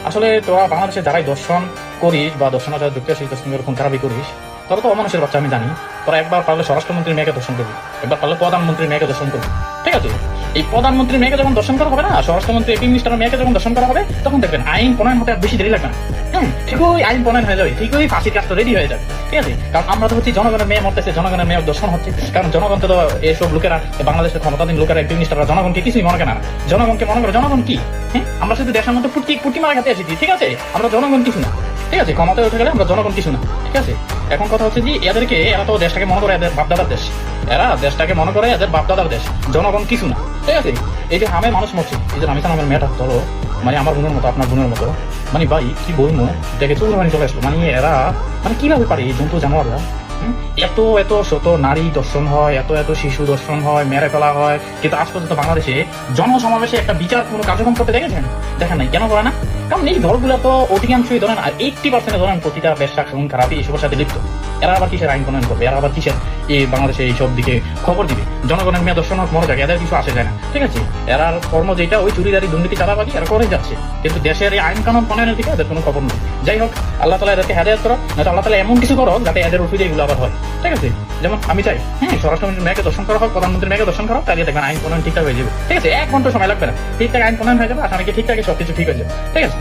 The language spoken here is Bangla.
আসলে তোরা বাংলাদেশে যারাই দর্শন করিস বা দর্শনে যারা যুক্ত আছিস, দর্শন এরকম খারাপই করিস, তোরা তো অমানুষের বাচ্চা, আমি জানি। তোরা একবার পারলে স্বরাষ্ট্রমন্ত্রীর মেয়েকে দর্শন করবি, একবার পারলে প্রধানমন্ত্রীর মেয়েকে দর্শন করবি, ঠিক আছে? এই প্রধানমন্ত্রীর মেয়েকে যখন দর্শন করা হবে না, স্বরাষ্ট্রমন্ত্রী এপি মিনিস্টারের মেয়েকে যখন দর্শন করা হবে, তখন দেখবেন আইন প্রণয়ন হতে আর বেশি দেরি লাগবে না। হ্যাঁ, ঠিকই আইন প্রণয়ন হয়ে যাবে, ঠিকই ফাঁসির কাজটা রেডি হয়ে যাবে, ঠিক আছে? কারণ আমরা তো হচ্ছি জনগণের মেয়ে মরতেছে, জনগণের মেয়ে দর্শন হচ্ছে। কারণ জনগণকে তো এসব লোকেরা, বাংলাদেশের ক্ষমতাধীন লোকেরা, এপি মিনিস্টাররা জনগণকে কিছুই মনে কেনা না। জনগণকে মনে করে জনগণ কি? হ্যাঁ, আমরা শুধু দেশের মধ্যে পুটকি মারা খেতে এসেছি, ঠিক আছে? আমরা জনগণ কিছু না, ঠিক আছে? ক্ষমতায় উঠে গেলে আমরা জনগণ কিছু না, ঠিক আছে? এখন কথা হচ্ছে যে এরা তো দেশটাকে মনে করে এদের বাপদাদার দেশ, এরা দেশটাকে মনে করে এদের বাপদাদার দেশ, জনগণ কিছু না, ঠিক আছে? এই যে হামে মানুষ মরছে, এই যে রামিসান নামের মেয়েটা, ধরো মানে আমার বোনের মতো, আপনার বোনের মতো, মানে ভাই কি বলবো, দেখে চোখ মানে চলে আসলো। মানে এরা মানে কিভাবে পারে এই জন্তু জানোয়াররা এত এত শত নারী দর্শন হয়, এত এত শিশু দর্শন হয়, মেরে ফেলা হয়, কিন্তু আজ পর্যন্ত বাংলাদেশে জনসমাবেশে একটা বিচার কোনো কার্যক্রম করতে দেখেছেন? দেখেন নাই। কেন করে না? কারণ এই দলগুলো তো অধিকাংশই ধরেন, আর 80% ধরেন প্রতিটা ব্যবসা খুন খারাপি এসবের সাথে লিপ্ত। এরা আবার কিসের আইন প্রণয়ন করবে? এরা আবার কিসের এই বাংলাদেশে এইসব দিকে খবর দিবে? জনগণের মেয়ে দর্শন হোক মরে যাবে, এদের কিছু আসে যায় না, ঠিক আছে? এরার কর্ম যেটা, ওই চুরিদারি দুর্নীতি চাঁদাবাজি এরা করে যাচ্ছে, কিন্তু দেশের এই আইন কানুন প্রণয়নের দিকে এদের কোনো খবর নেই। যাই হোক, আল্লাহ তালা এদেরকে হেদায়ত করো, নয়তো আল্লাহ তালা এমন কিছু করো যাতে এদের ওষুধে এগুলো আবার হয়, ঠিক আছে? যেমন আমি চাই, হ্যাঁ, স্বরাষ্ট্রমন্ত্রীর মেয়েকে দর্শন করা হোক, প্রধানমন্ত্রীর মেয়েকে দর্শন করা হোক, তাহলে দেখবেন আইন প্রণয়ন ঠিকঠাক হয়ে যাবে, ঠিক আছে? 1 ঘন্টা সময় লাগবে না, ঠিকঠাক আইন প্রণয়ন হয়ে যাবে, আসামিকে ঠিকঠাক সবকিছু ঠিক হয়ে যাবে, ঠিক আছে?